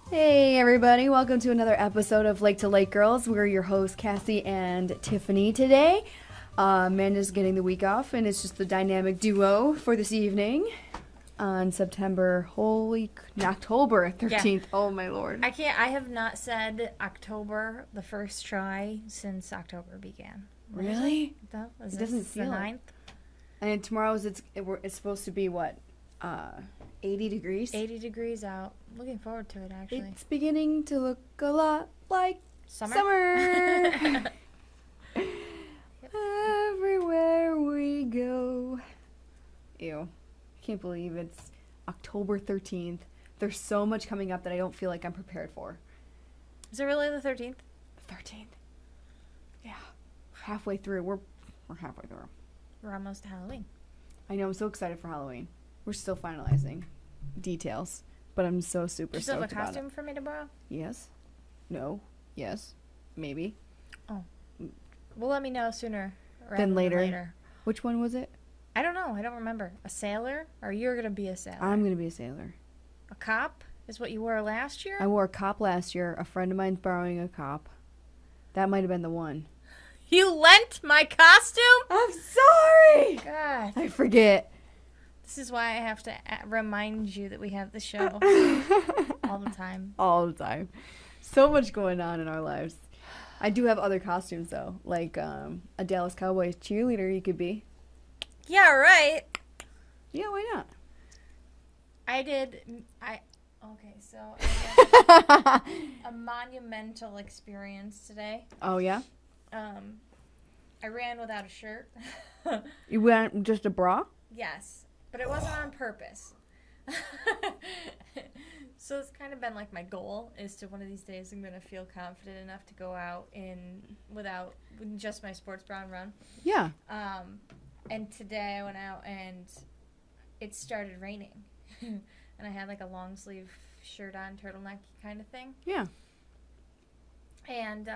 Hey everybody, welcome to another episode of Lake to Lake Girls. We're your hosts Cassie and Tiffany today. Amanda's getting the week off and it's just the dynamic duo for this evening on October 13th. Yeah. Oh my lord. I have not said October the first try since October began. Really? It doesn't feel the 9th. And tomorrow's it's supposed to be what? 80 degrees? 80 degrees out. Looking forward to it, actually. It's beginning to look a lot like summer. Everywhere we go. Ew. I can't believe it's October 13th. There's so much coming up that I don't feel like I'm prepared for. Is it really the 13th? 13th. Yeah. Halfway through. We're halfway through. We're almost to Halloween. I know. I'm so excited for Halloween. We're still finalizing details, but I'm so super stoked about it. Do you still have a costume for me to borrow? Yes. No. Yes. Maybe. Oh. Well, let me know sooner than later. Which one was it? I don't know. I don't remember. A sailor? Or you're going to be a sailor? I'm going to be a sailor. A cop is what you wore last year? I wore a cop last year. A friend of mine's borrowing a cop. That might have been the one. You lent my costume? I'm sorry! God. I forget. This is why I have to remind you that we have the show all the time. All the time. So much going on in our lives. I do have other costumes, though. Like a Dallas Cowboys cheerleader you could be. Yeah, right. Yeah, why not? Okay, so I had a monumental experience today. Oh, yeah? I ran without a shirt. You went just a bra? Yes. But it wasn't on purpose. So it's kind of been like my goal is to one of these days I'm going to feel confident enough to go out with just my sports bra and run. Yeah. And today I went out and it started raining. And I had like a long sleeve shirt on, turtleneck kind of thing. Yeah. And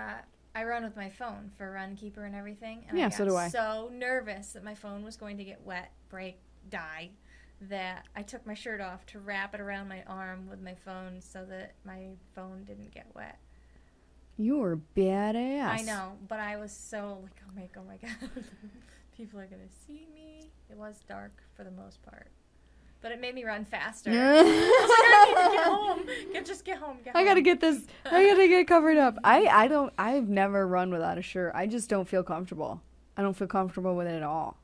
I run with my phone for Runkeeper and everything. And yeah, I got so do I. So nervous that my phone was going to get wet, break, die, that I took my shirt off to wrap it around my arm with my phone so that my phone didn't get wet. You were badass. I know, but I was so like, oh my God, people are gonna see me. It was dark for the most part, but it made me run faster. I was like, I need to get home. Just get home. I gotta get this. I gotta get covered up. I've never run without a shirt. I just don't feel comfortable. I don't feel comfortable with it at all.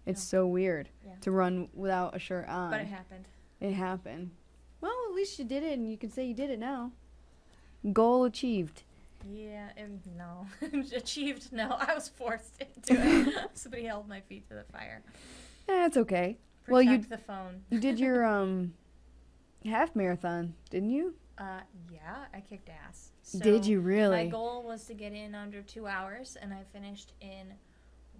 It's so weird to run without a shirt on. But it happened. It happened. Well, at least you did it, and you can say you did it now. Goal achieved. Yeah, no. Achieved, no. I was forced into it. Somebody held my feet to the fire. That's okay. Protect the phone. You did your half marathon, didn't you? Yeah, I kicked ass. So did you really? My goal was to get in under 2 hours, and I finished in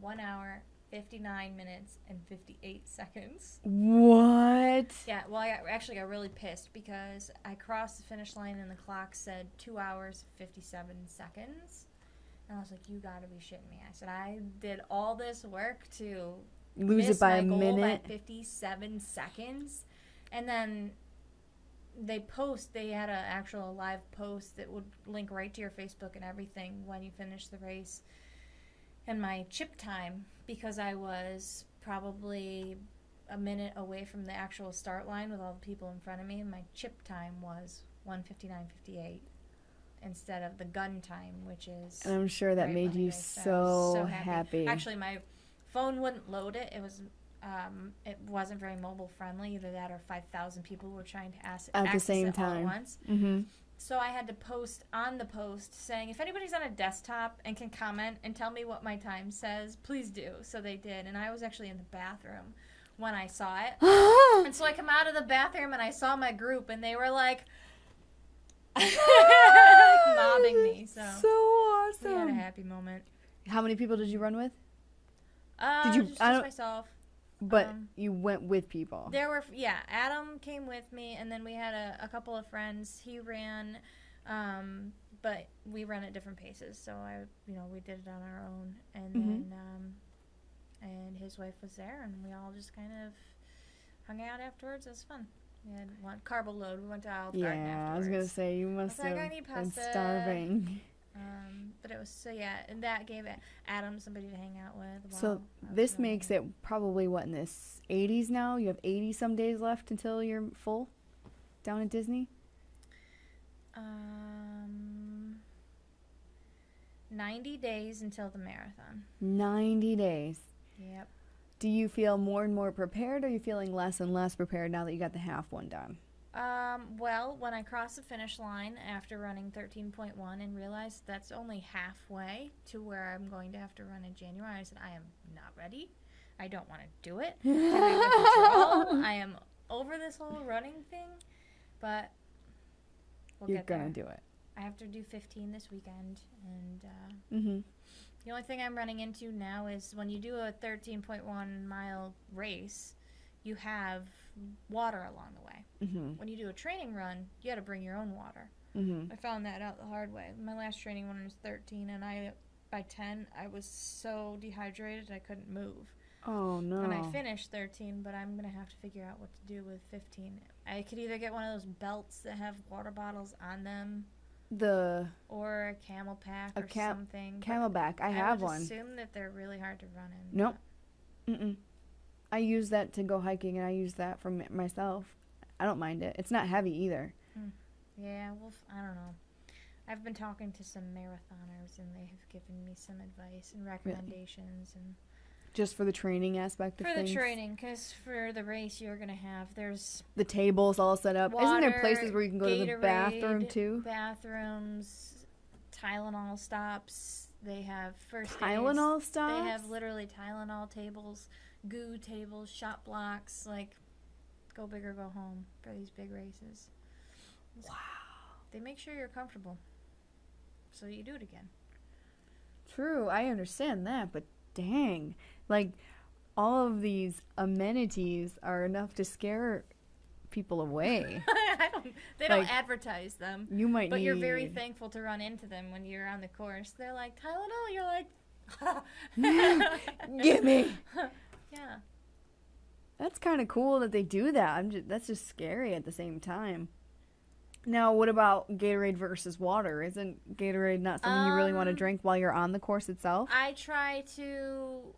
1 hour, 59 minutes, and 58 seconds. What? Yeah, well, I actually got really pissed because I crossed the finish line and the clock said 2 hours, 57 seconds. And I was like, you gotta be shitting me. I said, I did all this work to lose it by a minute. By 57 seconds. And then they had an actual live post that would link right to your Facebook and everything when you finish the race. And my chip time, because I was probably a minute away from the actual start line with all the people in front of me, and my chip time was 1:59:58 instead of the gun time, which is... And I'm sure that made you so happy. Actually, my phone wouldn't load it. It wasn't very mobile friendly. Either that or 5,000 people were trying to access at the same it time all at once. Mm-hmm. So I had to post on the post saying, if anybody's on a desktop and can comment and tell me what my time says, please do. So they did. And I was actually in the bathroom when I saw it. And so I come out of the bathroom and I saw my group and they were like mobbing me. So awesome. We had a happy moment. How many people did you run with? Just myself. But you went with people. There were, Adam came with me, and then we had a couple of friends. He ran, but we ran at different paces. So we did it on our own, and then and his wife was there, and we all just kind of hung out afterwards. It was fun. We had one carbo load. We went to Olive Garden afterwards. Yeah, I was gonna say you must have been starving. But it was and that gave Adam somebody to hang out with. So this makes it probably in this 80s now? You have 80 some days left until you're full down at Disney? 90 days until the marathon. 90 days. Yep. Do you feel more and more prepared, or are you feeling less and less prepared now that you got the half one done? Well, when I crossed the finish line after running 13.1 and realized that's only halfway to where I'm going to have to run in January, I said, I am not ready. I don't want to do it. I am over this whole running thing, but we'll get there. You're going to do it. I have to do 15 this weekend, and the only thing I'm running into now is when you do a 13.1 mile race, you have water along the way. When you do a training run, you got to bring your own water. I found that out the hard way. My last training one was 13, and by 10, I was so dehydrated I couldn't move. Oh, no. And I finished 13, but I'm going to have to figure out what to do with 15. I could either get one of those belts that have water bottles on them, or a camel pack or something. Camelback. I have one. I would assume that they're really hard to run in. Nope. I use that to go hiking, and I use that for myself. I don't mind it. It's not heavy either. Yeah, well, I don't know. I've been talking to some marathoners, and they have given me some advice and recommendations. Really? And just for the training aspect of things? For the training, because for the race you're going to have, there's the tables all set up. Water, isn't there places where you can go Gatorade, to the bathroom, too? Bathrooms, Tylenol stops. They have first aids. Tylenol stops? They have literally Tylenol tables, goo tables, shot blocks, like, go big or go home for these big races. Wow. They make sure you're comfortable, so you do it again. True, I understand that, but dang. Like, all of these amenities are enough to scare people away. They don't advertise them. But you're very thankful to run into them when you're on the course. They're like, Tylenol, you're like, gimme. Yeah. That's kind of cool that they do that. That's just scary at the same time. Now, what about Gatorade versus water? Isn't Gatorade not something you really want to drink while you're on the course itself? I try to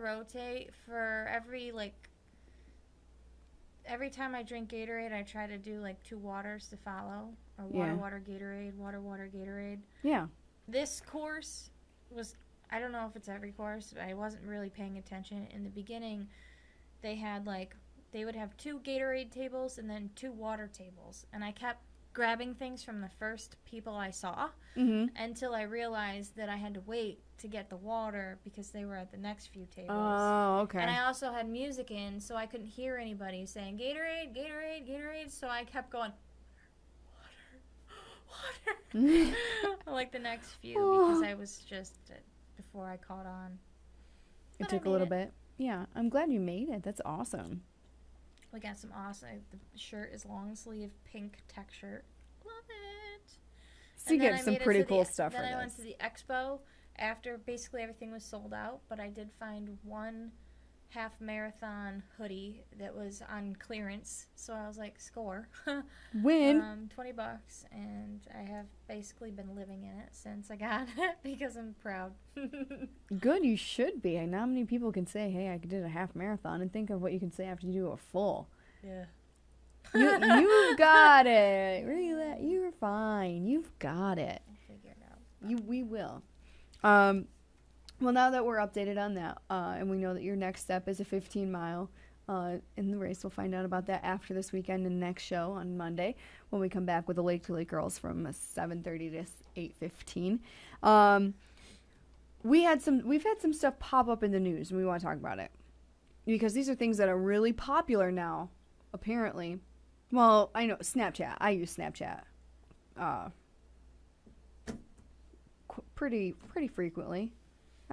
rotate for every time I drink Gatorade, I try to do 2 waters to follow, or water, Gatorade, water, Gatorade. Yeah. This course was, I don't know if it's every course, but I wasn't really paying attention. In the beginning, they had they would have 2 Gatorade tables and then 2 water tables. And I kept grabbing things from the first people I saw until I realized that I had to wait to get the water because they were at the next few tables. Oh, okay. And I also had music in, so I couldn't hear anybody saying, Gatorade, Gatorade, Gatorade. So I kept going, water. The next few because I was just, before I caught on. It took a little bit. Yeah, I'm glad you made it. That's awesome. We got some awesome. The shirt is long sleeve, pink tech shirt. Love it. So you get some pretty cool stuff for this. Then I went to the expo after basically everything was sold out, but I did find one half marathon hoodie that was on clearance. So I was like, score. Win. $20, and I have basically been living in it since I got it because I'm proud. Good, you should be. Not many people can say, hey, I did a half marathon, and think of what you can say after you do a full. Yeah. You've got it. You're fine. You've got it. I'll figure it out. We will. Well, now that we're updated on that, and we know that your next step is a 15-mile in the race, we'll find out about that after this weekend and next show on Monday when we come back with the Lake to Lake Girls from 7:30 to 8:15. We've had some stuff pop up in the news, and we want to talk about it because these are things that are really popular now, apparently. Well, I know Snapchat. I use Snapchat. pretty frequently.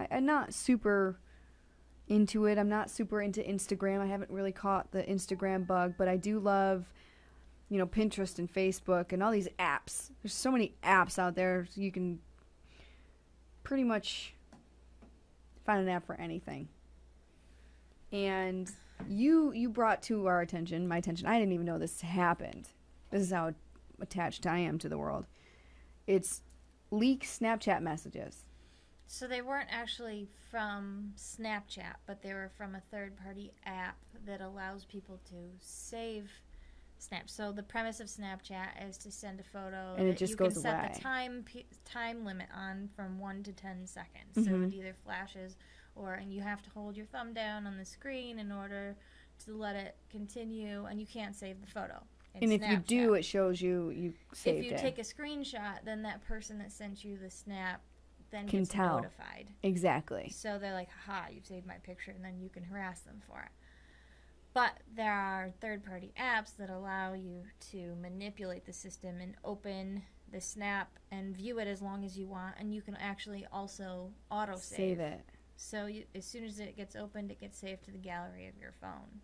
I'm not super into it. I'm not super into Instagram. I haven't really caught the Instagram bug, but I do love, Pinterest and Facebook and all these apps. There's so many apps out there, so you can pretty much find an app for anything. And you brought to my attention, I didn't even know this happened. This is how attached I am to the world. It's leaked Snapchat messages. So they weren't actually from Snapchat, but they were from a third-party app that allows people to save snaps. So the premise of Snapchat is to send a photo and it just goes away. You can set the time limit on from 1 to 10 seconds. Mm-hmm. So it either flashes and you have to hold your thumb down on the screen in order to let it continue, and you can't save the photo. And if you do, it shows you saved it. If you take a screenshot, then that person that sent you the snap then can gets tell. Notified. Exactly. So they're like, haha, you've saved my picture, and then you can harass them for it. But there are third-party apps that allow you to manipulate the system and open the snap and view it as long as you want, and you can actually also auto-save. Save it. So as soon as it gets opened, it gets saved to the gallery of your phone.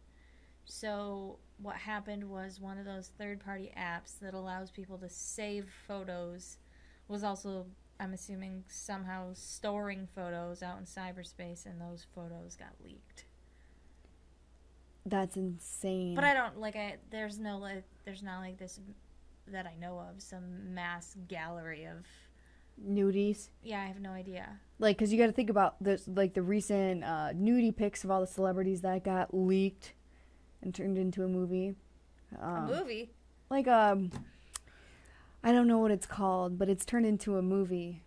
So what happened was one of those third-party apps that allows people to save photos was also, I'm assuming, somehow storing photos out in cyberspace, and those photos got leaked. That's insane. But I don't, there's not like this that I know of, some mass gallery of nudies. Yeah, I have no idea. Because you got to think about this, the recent nudie pics of all the celebrities that got leaked and turned into a movie. A movie? I don't know what it's called, but it's turned into a movie.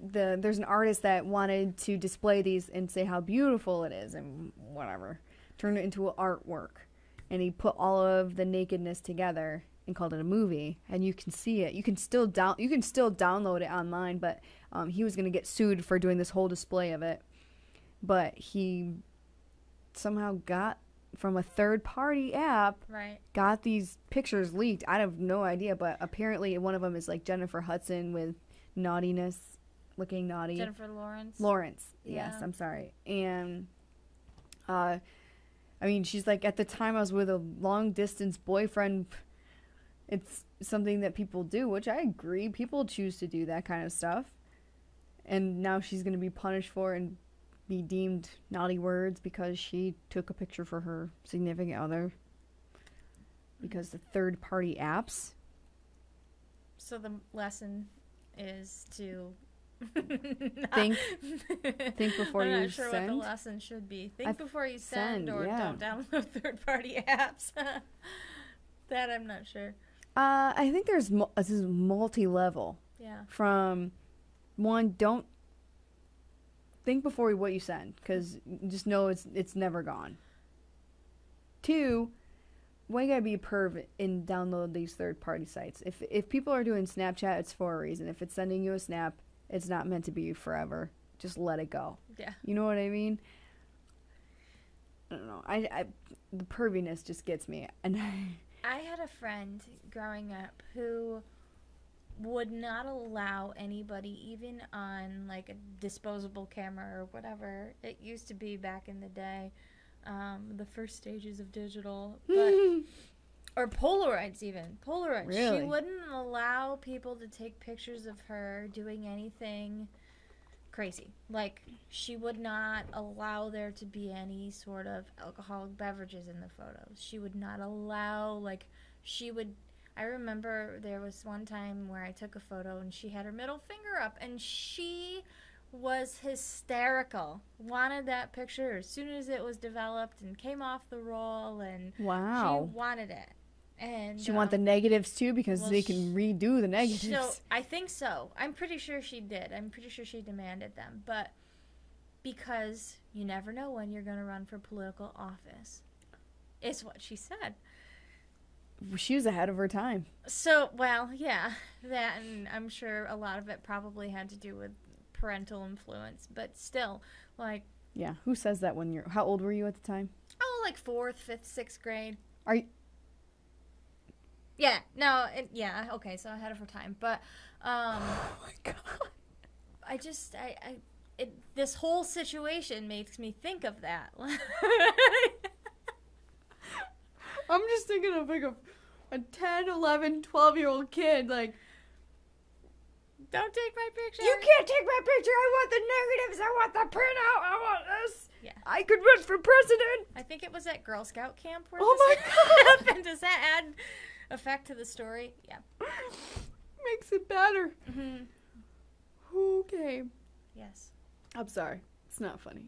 There's an artist that wanted to display these and say how beautiful it is and whatever. Turned it into an artwork. And he put all of the nakedness together and called it a movie. And you can see it. You can still download it online, but he was going to get sued for doing this whole display of it. But he somehow got from a third-party app, right, got these pictures leaked. I have no idea, but apparently one of them is Jennifer Hudson with naughtiness, looking naughty. Jennifer Lawrence. Yes, I'm sorry. And she's at the time I was with a long-distance boyfriend. It's something that people do, which I agree. People choose to do that kind of stuff. And now she's going to be punished for it and be deemed naughty words because she took a picture for her significant other because the third-party apps. So the lesson is to think before you send. I'm not sure what the lesson should be. Think before you send, or don't download third-party apps. That I'm not sure. I think this is multi-level. Yeah. From one, don't think before what you send, because just know it's never gone. 2, why you gotta be a perv and download these third-party sites? If people are doing Snapchat, it's for a reason. If it's sending you a snap, it's not meant to be forever. Just let it go. Yeah. You know what I mean? I don't know. The perviness just gets me. And I had a friend growing up who would not allow anybody, even on a disposable camera or whatever it used to be back in the day, the first stages of digital, or Polaroids even. Polaroids. Really? She wouldn't allow people to take pictures of her doing anything crazy. She would not allow there to be any sort of alcoholic beverages in the photos. She would not allow, I remember there was one time where I took a photo and she had her middle finger up and she was hysterical. Wanted that picture as soon as it was developed and came off the roll, and wow, she wanted it. And she want the negatives too, because they can redo the negatives. So I think so. I'm pretty sure she did. I'm pretty sure she demanded them, but because you never know when you're going to run for political office, is what she said. She was ahead of her time. So, well, yeah, that, and I'm sure a lot of it probably had to do with parental influence, but still, yeah, who says that when how old were you at the time? Oh, 4th, 5th, 6th grade. Are you? Yeah, no, yeah, okay, so ahead of her time, but, oh my God. this whole situation makes me think of that. I'm just thinking of like a 10, 11, 12-year-old kid, like, don't take my picture. You can't take my picture. I want the negatives. I want the printout. I want this. Yeah. I could run for president. I think it was at Girl Scout camp where my God. happened. Does that add effect to the story? Yeah. Makes it better. Mm-hmm. Okay. Yes. I'm sorry. It's not funny.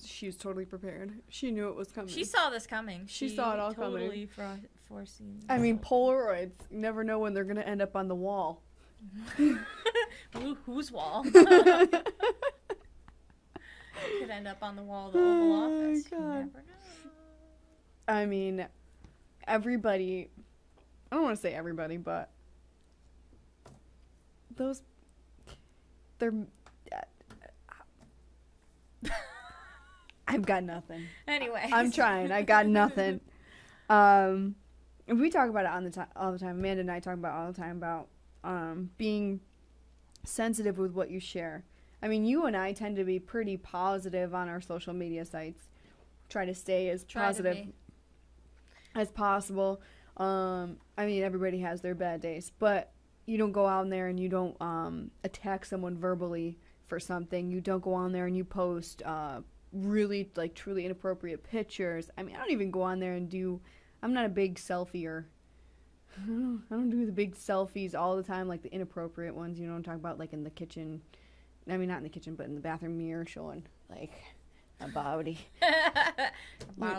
She was totally prepared. She knew it was coming. She saw this coming. She saw it all totally coming. Foreseen. I mean, Polaroids. You never know when they're going to end up on the wall. Whose wall? Could end up on the wall of the Oval Office. God. You never know. I mean, everybody, I don't want to say everybody, but they're, I've got nothing. Anyway. I'm trying. I got nothing. We talk about it all the time. Amanda and I talk about it all the time about being sensitive with what you share. I mean, you and I tend to be pretty positive on our social media sites. Try to stay as positive as possible. I mean, everybody has their bad days, but you don't go out there and you don't attack someone verbally for something. You don't go on there and you post really, like, truly inappropriate pictures. I mean, I don't even go on there and I'm not a big selfie-er. I don't do the big selfies all the time, like the inappropriate ones, you know what I'm talking about, like in the kitchen. I mean, not in the kitchen, but in the bathroom mirror showing, like, my body. My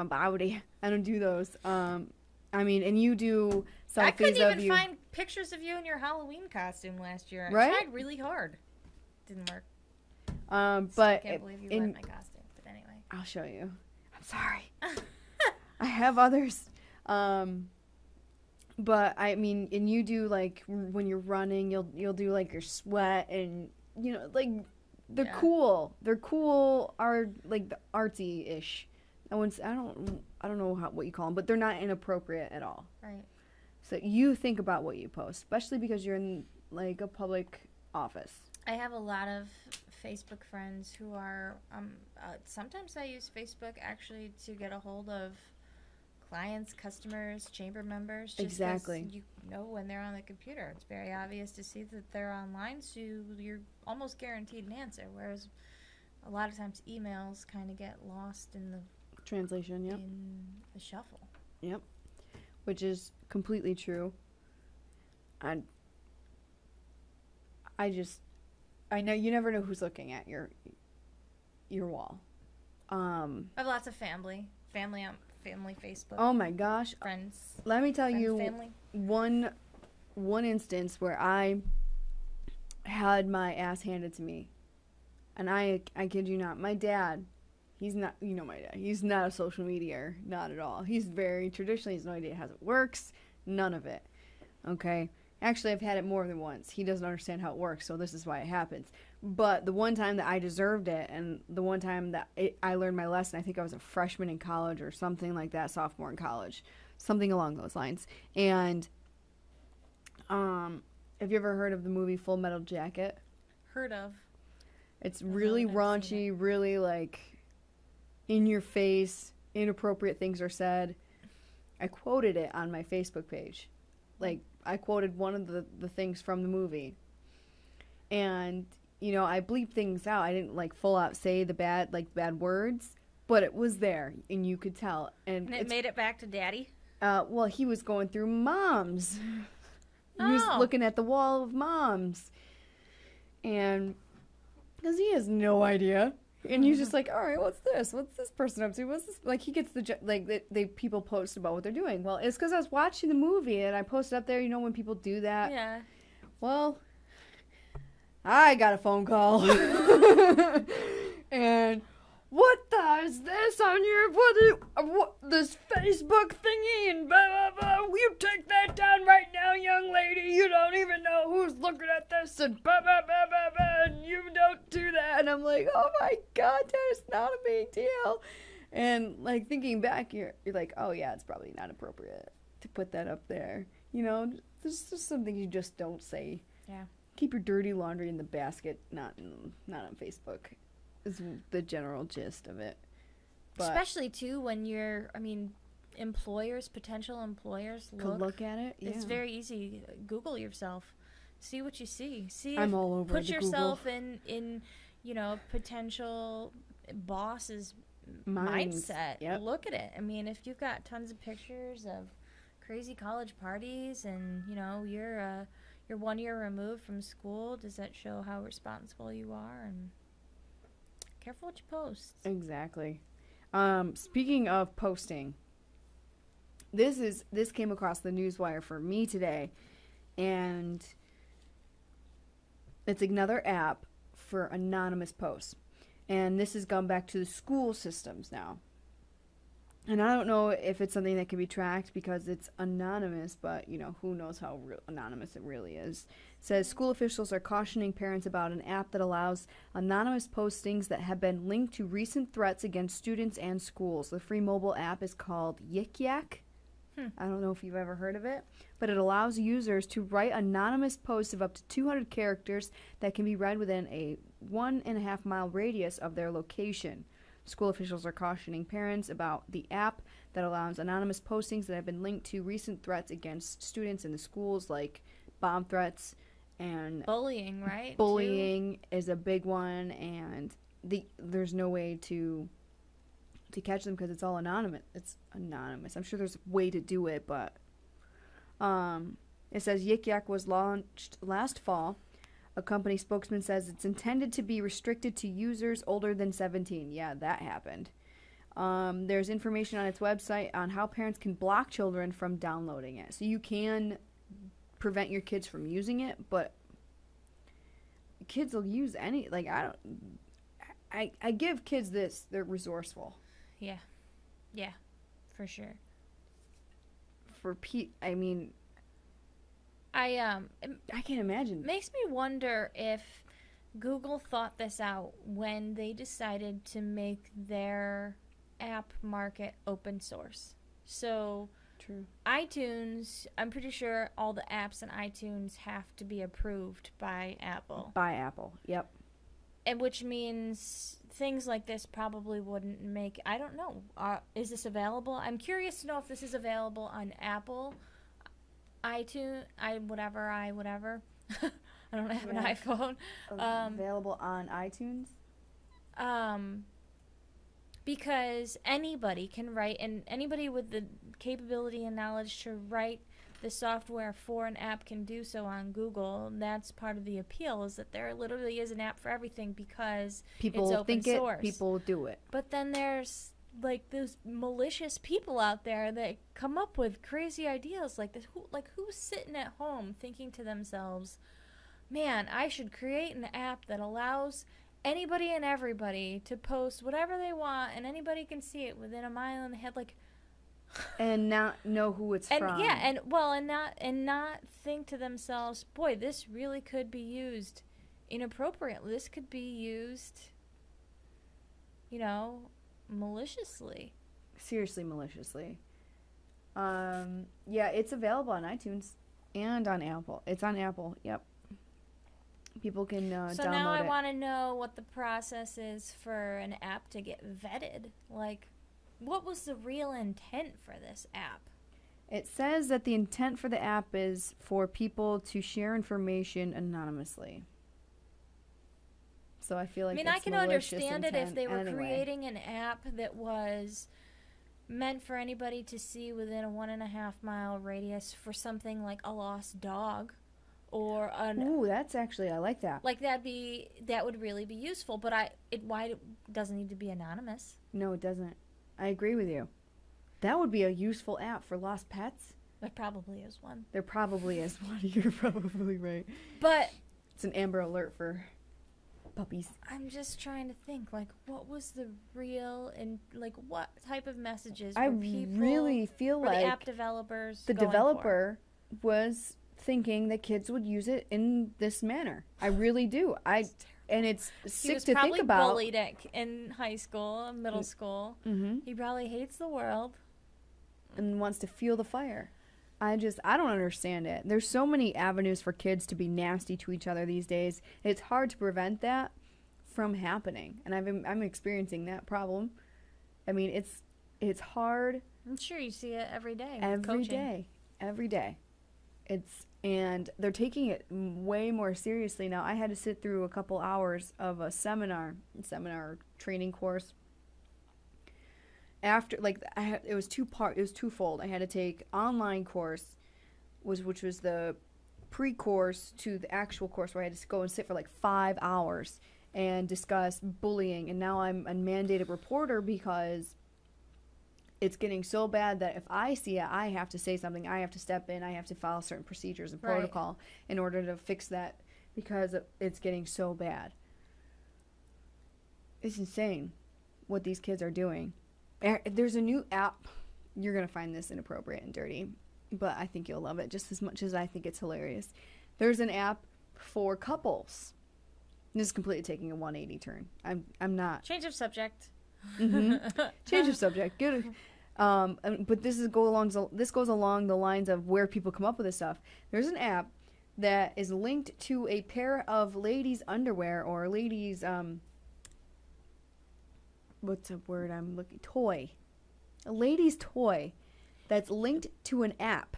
body. I don't do those. I mean, and you do selfies of you. I couldn't even find pictures of you in your Halloween costume last year. Right? I tried really hard. Didn't work. But I can't believe you liked my costume. But anyway. I'll show you. I'm sorry. I have others. But I mean, and you do, like, when you're running, you'll do, like, your sweat and, you know, like, they're cool. They're cool, like, the artsy-ish. I don't know what you call them, but they're not inappropriate at all. Right. So you think about what you post, especially because you're in, like, a public office. I have a lot of Facebook friends who are, sometimes I use Facebook actually to get a hold of clients, customers, chamber members. Just exactly. You know when they're on the computer. It's very obvious to see that they're online, so you're almost guaranteed an answer, whereas a lot of times emails kind of get lost in the translation, yep. In the shuffle. Yep. Which is completely true. I know you never know who's looking at your wall. I have lots of family on family Facebook. Oh my gosh. Friends. Let me tell you family. one instance where I had my ass handed to me. And I kid you not, my dad, he's not, you know my dad, he's not a social media, not at all. He's very traditional, he has no idea how it works, none of it. Okay? Actually, I've had it more than once. He doesn't understand how it works, so this is why it happens. But the one time that I deserved it, and the one time that I learned my lesson, I think I was a freshman in college or something like that, sophomore in college, something along those lines. And have you ever heard of the movie Full Metal Jacket? Heard of. It's really raunchy, really, like, in your face, inappropriate things are said. I quoted it on my Facebook page. Like, I quoted one of the things from the movie. And, you know, I bleeped things out. I didn't, like, full out say the bad words, but it was there, and you could tell. And it made it back to Daddy? Well, he was going through moms. He was looking at the wall of moms. And because he has no idea. And he's just like, all right, what's this? What's this person up to? What's this? Like, he gets they people post about what they're doing. Well, it's because I was watching the movie, and I posted up there, you know, when people do that. Yeah. Well, I got a phone call. And what is this on your, this Facebook thingy, and blah, blah, blah. You take that down right now, young lady. You don't even know who's looking at this, and blah, blah, blah, blah, blah, and you don't do that. And I'm like, oh my God, that is not a big deal. And, like, thinking back, you're like, oh yeah, it's probably not appropriate to put that up there. You know, there's just some things you just don't say. Yeah. Keep your dirty laundry in the basket, not on Facebook. Is the general gist of it. But especially too when potential employers could look at it. Yeah. It's very easy. Google yourself, see what you see. I'm all over. Put yourself in potential boss's mindset. Yep. Look at it. I mean, if you've got tons of pictures of crazy college parties, and you're 1 year removed from school, does that show how responsible you are? And careful what you post. Exactly. Speaking of posting, this came across the newswire for me today, and it's another app for anonymous posts. And this has gone back to the school systems now. And I don't know if it's something that can be tracked because it's anonymous, but, who knows how anonymous it really is. It says school officials are cautioning parents about an app that allows anonymous postings that have been linked to recent threats against students and schools. The free mobile app is called Yik Yak. I don't know if you've ever heard of it, but it allows users to write anonymous posts of up to 200 characters that can be read within a 1.5 mile radius of their location. School officials are cautioning parents about the app that allows anonymous postings that have been linked to recent threats against students in the schools, like bomb threats and bullying, right? Bullying is a big one, and there's no way to catch them because it's all anonymous. It's anonymous. I'm sure there's a way to do it, but it says Yik Yak was launched last fall. A company spokesman says it's intended to be restricted to users older than 17. Yeah, that happened. There's information on its website on how parents can block children from downloading it. So you can prevent your kids from using it, but kids will use any, I give kids this. They're resourceful. Yeah. Yeah, for sure. I can't imagine. It makes me wonder if Google thought this out when they decided to make their app market open source. So, true. iTunes, I'm pretty sure all the apps in iTunes have to be approved by Apple. By Apple, yep. And which means things like this probably wouldn't make... I don't know. Is this available? I'm curious to know if this is available on Apple, iTunes, whatever. I don't have an iPhone. Available on iTunes? Because anybody can write, and anybody with the capability and knowledge to write the software for an app can do so on Google. And that's part of the appeal, is that there literally is an app for everything because people it's open think source. People do it. But then there's those malicious people out there that come up with crazy ideas like this. Who's sitting at home thinking to themselves, man, I should create an app that allows anybody and everybody to post whatever they want, and anybody can see it within a mile in the head, and not know who it's from. Yeah, and not think to themselves, boy, this really could be used inappropriately. This could be used, maliciously. Seriously, maliciously. Yeah, it's available on iTunes and on Apple. It's on Apple, yep. People can download it. So now I want to know what the process is for an app to get vetted. What was the real intent for this app? It says that the intent for the app is for people to share information anonymously. So I feel like I can understand it if they were creating an app that was meant for anybody to see within a 1.5 mile radius for something like a lost dog. Or ooh, that's actually, I like that. That would really be useful, but why it doesn't need to be anonymous? No, it doesn't. I agree with you. That would be a useful app for lost pets. There probably is one. There probably is one. You're probably right. But it's an Amber Alert for puppies. I'm just trying to think, what was the real, and what type of messages were people? I really feel like the app developers. The developer was thinking that kids would use it in this manner. I really do. And it's sick to think about. He was probably bullied in high school, middle school. Mm-hmm. He probably hates the world and wants to feel the fire. I don't understand it. There's so many avenues for kids to be nasty to each other these days. It's hard to prevent that from happening, and I'm experiencing that problem. I mean, it's hard. I'm sure you see it every day. Every day. And they're taking it way more seriously now. I had to sit through a couple hours of a seminar training course. After, like, it was twofold. I had to take online course, which was the pre-course to the actual course, where I had to go and sit for like 5 hours and discuss bullying. And now I'm a mandated reporter because it's getting so bad that if I see it, I have to say something. I have to step in. I have to follow certain procedures and protocol in order to fix that, because it's getting so bad. It's insane what these kids are doing. There's a new app. You're going to find this inappropriate and dirty, but I think you'll love it just as much as I think it's hilarious. There's an app for couples. This is completely taking a 180 turn. I'm not. Change of subject. Mm-hmm. Change of subject. Good. But this goes along the lines of where people come up with this stuff. There's an app that is linked to a pair of ladies' underwear, or ladies' what's a word I'm looking? Toy. A lady's toy that's linked to an app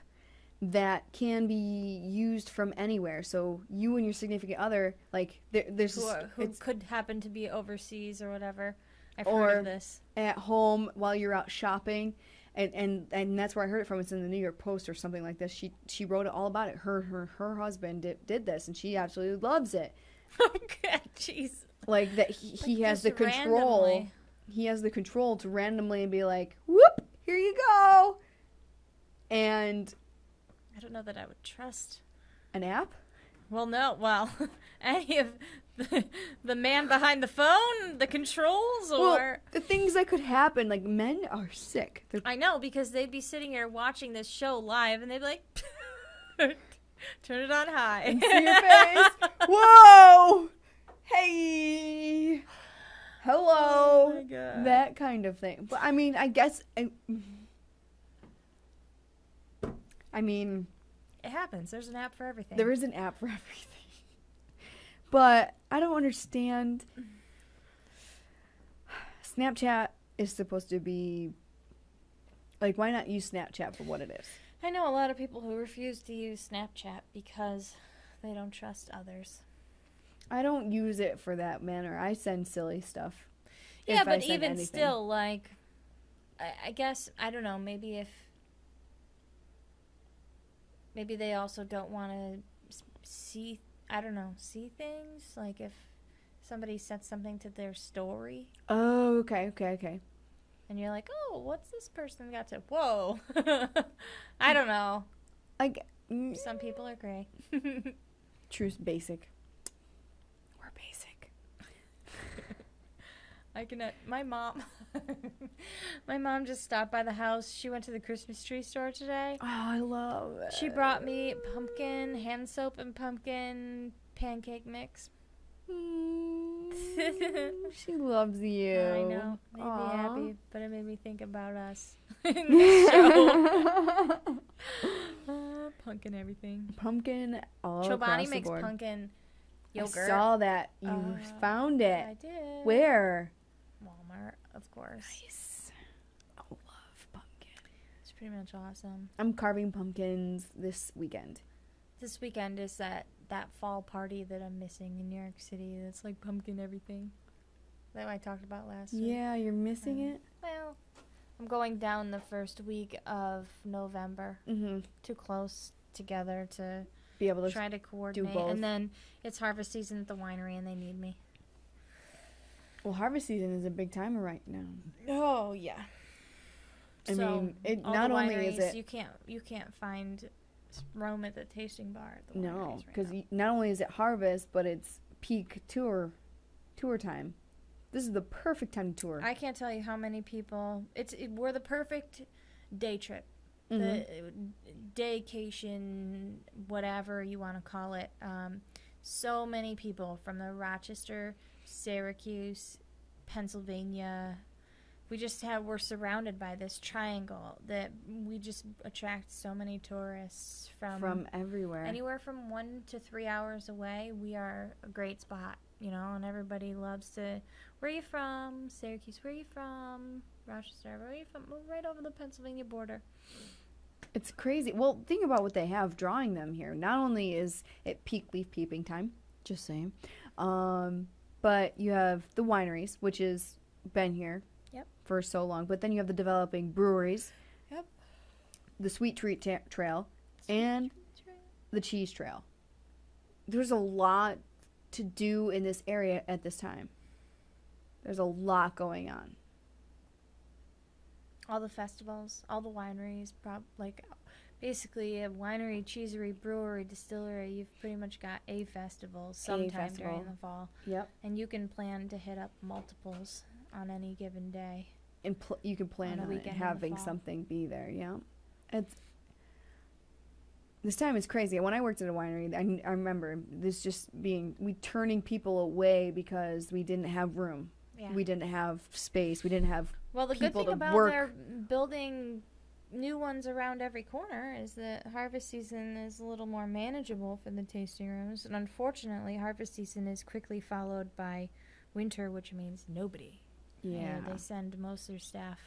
that can be used from anywhere. So you and your significant other, like, there's who could happen to be overseas or whatever. I've heard of this. At home while you're out shopping. And that's where I heard it from. It's in the New York Post or something like this. She wrote it all about it. Her husband did this, and she absolutely loves it. Oh, God, jeez. Like, that he has the control. Randomly. He has the control to randomly be like, whoop, here you go. And I don't know that I would trust an app? Well, no. Well, any of the man behind the phone, the controls, or... Well, the things that could happen, like, men are sick. I know, because they'd be sitting here watching this show live, and they'd be like, turn it on high. And see your face. Whoa! Hey! Hello! Oh, my God. That kind of thing. But, I mean, I guess... I mean... It happens. There's an app for everything. There is an app for everything. But I don't understand. Snapchat is supposed to be... Like, why not use Snapchat for what it is? I know a lot of people who refuse to use Snapchat because they don't trust others. I don't use it for that manner. I send silly stuff. Yeah, but even still, like, I guess, I don't know, maybe they also don't want to see, I don't know, see things. Like if somebody sets something to their story. Oh, okay. And you're like, oh, what's this person got to? Whoa. I don't know. Some people are gray. Truth's basic. We're basic. My mom just stopped by the house. She went to the Christmas tree store today. Oh, I love it. She brought me pumpkin, hand soap and pumpkin pancake mix. She loves you. I know. Made me happy, but it made me think about us in the show. Pumpkin everything. Pumpkin all Chobani across the makes board. Pumpkin yogurt. I saw that. You found it. I did. Where? Walmart, of course. Nice. I love pumpkin. It's pretty much awesome. I'm carving pumpkins this weekend. This weekend is that fall party that I'm missing in New York City. That's like pumpkin everything. That I talked about last week. Yeah, you're missing it? Well, I'm going down the first week of November. Mm-hmm. Too close together to be able to try to coordinate. do both. And then it's harvest season at the winery and they need me. Well, harvest season is a big time right now. Oh, yeah. I mean, it not only is it... You can't find room at the tasting bar at the wineries. No, because not only is it harvest, but it's peak tour time. This is the perfect time to tour. I can't tell you how many people... We're the perfect day trip. Mm-hmm. The daycation, whatever you want to call it. So many people from the Rochester, Syracuse, Pennsylvania. we're surrounded by this triangle that we just attract so many tourists from everywhere. Anywhere from 1 to 3 hours away, we are a great spot, you know, and everybody loves to, where are you from? Syracuse, where are you from? Rochester, where are you from? Oh, right over the Pennsylvania border. It's crazy. Well, think about what they have drawing them here. Not only is it peak leaf peeping time, just saying, but you have the wineries, which has been here for so long. But then you have the developing breweries, the Sweet Treat Trail, and the Cheese Trail. There's a lot to do in this area at this time. There's a lot going on. All the festivals, all the wineries, basically a winery, cheesery, brewery, distillery. You've pretty much got a festival sometime during the fall. Yep. And you can plan to hit up multiples on any given day. And you can plan on it having something be there. Yeah. This time is crazy. When I worked at a winery, I remember this just we turning people away because we didn't have room. Yeah. We didn't have space. We didn't have the people good thing to about work. Their building new ones around every corner is that harvest season is a little more manageable for the tasting rooms. And unfortunately, harvest season is quickly followed by winter, which means nobody. Yeah. They send most of their staff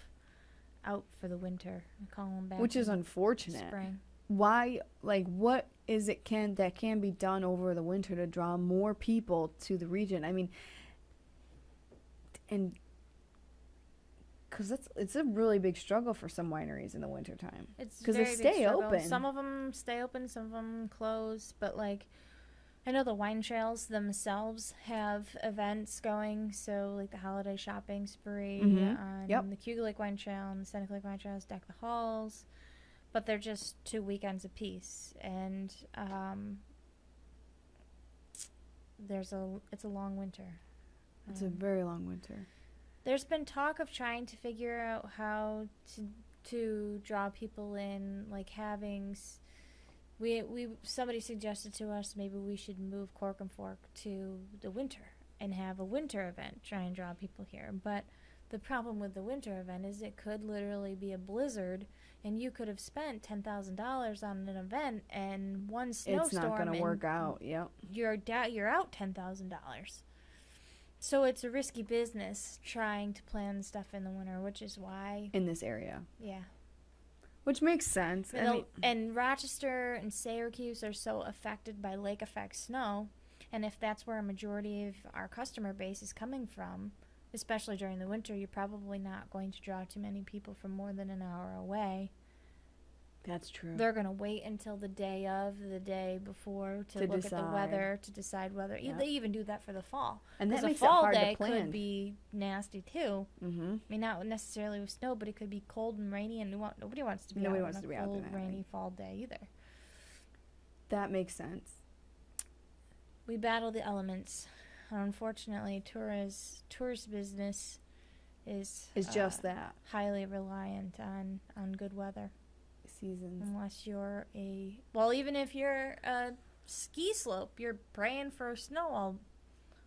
out for the winter and call them back. Which is unfortunate. Spring. Why, what is it that can be done over the winter to draw more people to the region? I mean, and because it's a really big struggle for some wineries in the wintertime. It's because they stay open. Some of them stay open, some of them close. But I know the wine trails themselves have events going. So the holiday shopping spree on the Cuga Lake Wine Trail and the Seneca Lake Wine Trails, Deck the Halls. But they're just 2 weekends apiece, and it's a long winter. It's a very long winter. There's been talk of trying to figure out how to draw people in, having. Somebody suggested to us maybe we should move Cork and Fork to the winter and have a winter event, try and draw people here. But the problem with the winter event is it could literally be a blizzard, and you could have spent $10,000 on an event, and one snowstorm. It's not going to work out. Yep. You're out $10,000. So it's a risky business trying to plan stuff in the winter, which is why in this area. Yeah. Which makes sense. And Rochester and Syracuse are so affected by lake effect snow, and if that's where a majority of our customer base is coming from, especially during the winter, you're probably not going to draw too many people from more than an hour away. That's true. They're going to wait until the day before to look at the weather to decide whether. They even do that for the fall. And that makes a fall it hard day to plan. could be nasty too. Mm-hmm. I mean, not necessarily with snow, but it could be cold and rainy, and nobody wants to be out on a cold, rainy fall day either. That makes sense. We battle the elements. Unfortunately, tourist business is just that. Highly reliant on good weather. Seasons. Unless you're even if you're a ski slope, you're praying for snow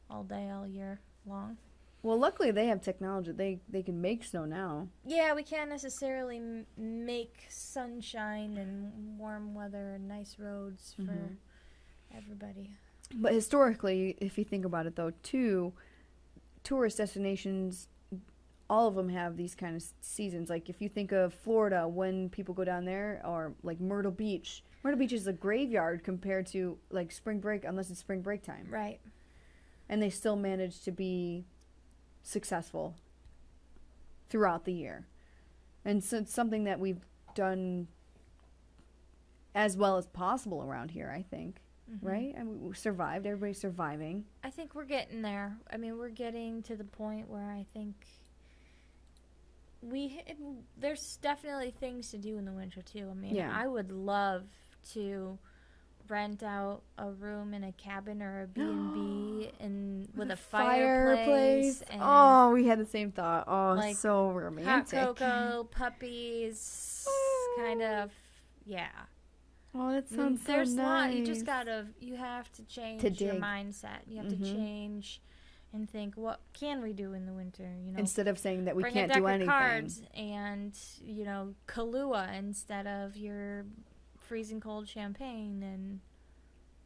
all day, all year long. Well, luckily they have technology. They can make snow now. Yeah, we can't necessarily make sunshine and warm weather and nice roads for everybody. But historically, if you think about it, though, too, tourist destinations, all of them have these kind of seasons. Like, if you think of Florida, when people go down there, or, Myrtle Beach. Myrtle Beach is a graveyard compared to, spring break, unless it's spring break time. Right. And they still manage to be successful throughout the year. And so it's something that we've done as well as possible around here, I think. Right? I mean, we survived. Everybody's surviving. I think we're getting there. I mean, we're getting to the point where I think there's definitely things to do in the winter, too. I mean, I would love to rent out a room in a cabin or a B&B with a fireplace. And we had the same thought. Oh, so romantic. Hot cocoa, puppies, kind of, yeah. Oh, that sounds so nice. You have to change your mindset. You have to change and think, what can we do in the winter? You know, Instead of saying that we bring can't a deck do of anything. cards and, you know, Kahlua instead of your freezing cold champagne. And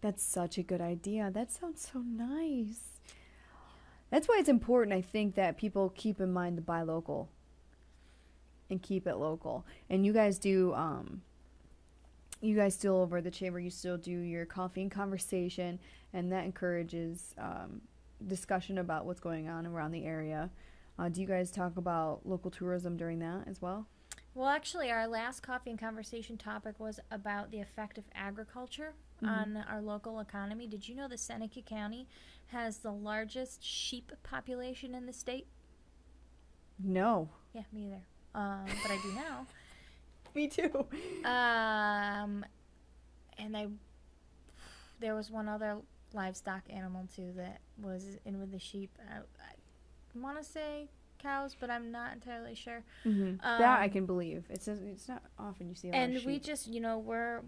That's such a good idea. That sounds so nice. That's why it's important, I think, that people keep in mind to buy local and keep it local. And you guys do, you guys still over at the chamber, you still do your coffee and conversation, and that encourages discussion about what's going on around the area. Do you guys talk about local tourism during that as well? Well, actually, our last coffee and conversation topic was about the effect of agriculture on our local economy. Did you know that Seneca County has the largest sheep population in the state? No. Yeah, me either. But I do now. Me too. And there was one other livestock animal too that was in with the sheep. I want to say cows, but I'm not entirely sure. That I can believe. It's not often you see a lot of sheep. And we just, you know, we're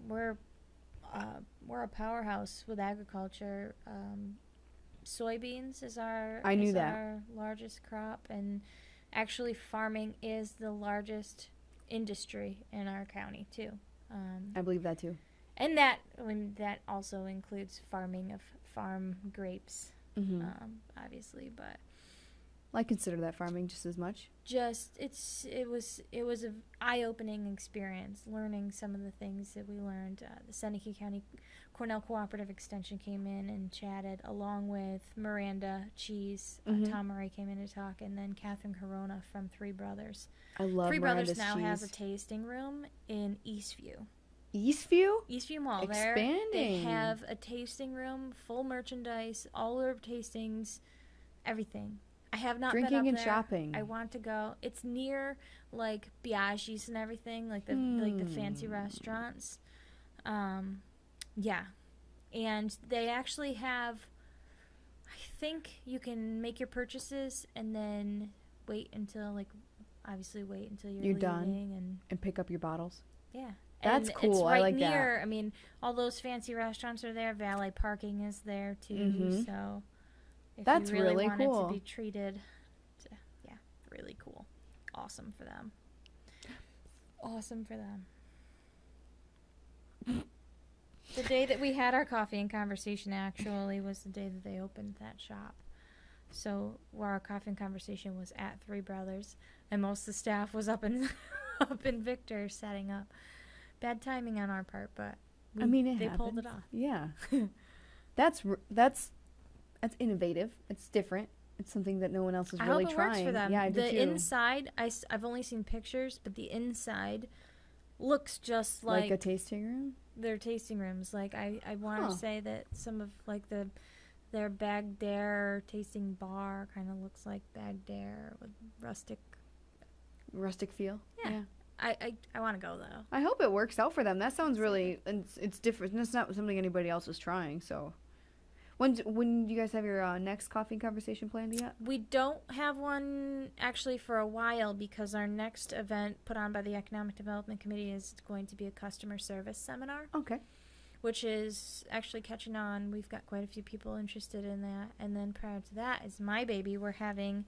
a powerhouse with agriculture. Soybeans is our largest crop, and actually farming is the largest industry in our county too. I believe that too. And that also includes farming of farm grapes, obviously, but I consider that farming just as much. It was an eye-opening experience, learning some of the things that we learned. The Seneca County Cornell Cooperative Extension came in and chatted, along with Miranda Cheese. Tom Murray came in to talk, and then Catherine Corona from Three Brothers. I love Three Miranda's Brothers now cheese. has a tasting room in Eastview. Eastview? Eastview Mall. Expanding. They have a tasting room, full merchandise, all their tastings, everything. I have not Drinking been up and there. shopping. I want to go. It's near like Biaggi's and everything, like the fancy restaurants. Yeah, and they actually have. I think you can make your purchases and then wait until you're leaving done and pick up your bottles. Yeah. That's and cool. It's right I like near, that. I mean, all those fancy restaurants are there. Valet parking is there too. So if That's you really really wanted cool. to be treated, really cool. Awesome for them. Awesome for them. The day that we had our coffee and conversation actually was the day that they opened that shop. So where our coffee and conversation was at Three Brothers, and most of the staff was up in Victor setting up. Bad timing on our part, but they pulled it off. Yeah. That's innovative. It's different. It's something that no one else is really I hope it trying. works for them. Yeah, I do the too. inside, I've only seen pictures, but the inside looks just like a tasting room. Their tasting rooms. Like I want to say that some of like their Bag Dare tasting bar kind of looks like Bag Dare with rustic feel. Yeah. I want to go though. I hope it works out for them. That sounds really, it's different. It's not something anybody else is trying. So, when do you guys have your next coffee and conversation planned yet? We don't have one actually for a while because our next event put on by the Economic Development Committee is going to be a customer service seminar. Okay. Which is actually catching on. We've got quite a few people interested in that. And then prior to that is my baby. We're having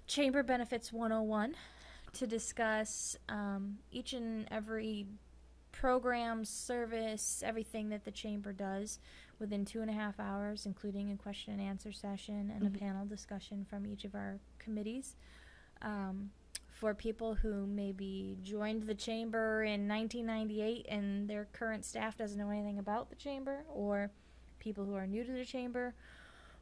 Chamber Benefits 101 to discuss each and every program, service, everything that the Chamber does within 2.5 hours, including a question and answer session and a panel discussion from each of our committees. For people who maybe joined the Chamber in 1998 and their current staff doesn't know anything about the Chamber, or people who are new to the Chamber,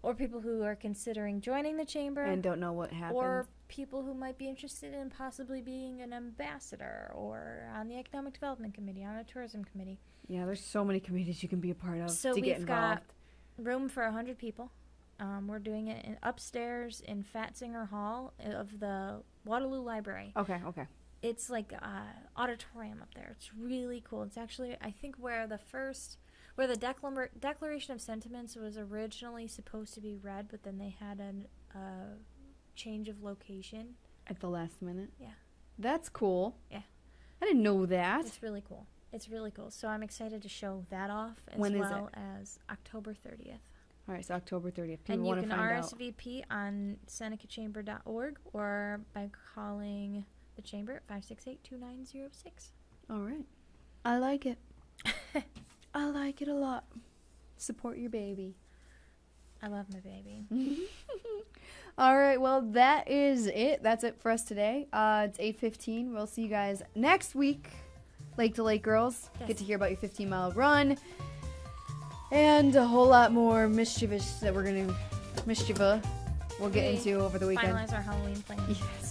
or people who are considering joining the Chamber and don't know what happens, or people who might be interested in possibly being an ambassador or on the Economic Development Committee, on a tourism committee. Yeah, there's so many committees you can be a part of so to get involved. We've got room for 100 people. We're doing it upstairs in Fatzinger Hall of the Waterloo Library. Okay. It's like auditorium up there. It's really cool. It's actually, I think, where the Declaration of Sentiments was originally supposed to be read, but then they had a change of location. At the last minute? Yeah. That's cool. Yeah. I didn't know that. It's really cool. So I'm excited to show that off as When is well as October 30th. All right, so October 30th. People And you want to can find out. RSVP on senecachamber.org or by calling the chamber at 568-2906. All right. I like it. I like it a lot. Support your baby. I love my baby. All right, well, that is it. That's it for us today. It's 8:15. We'll see you guys next week. Lake to Lake Girls. Yes. Get to hear about your 15-mile run. And a whole lot more mischievous that we'll get into over the weekend. Finalize our Halloween plans. Yes.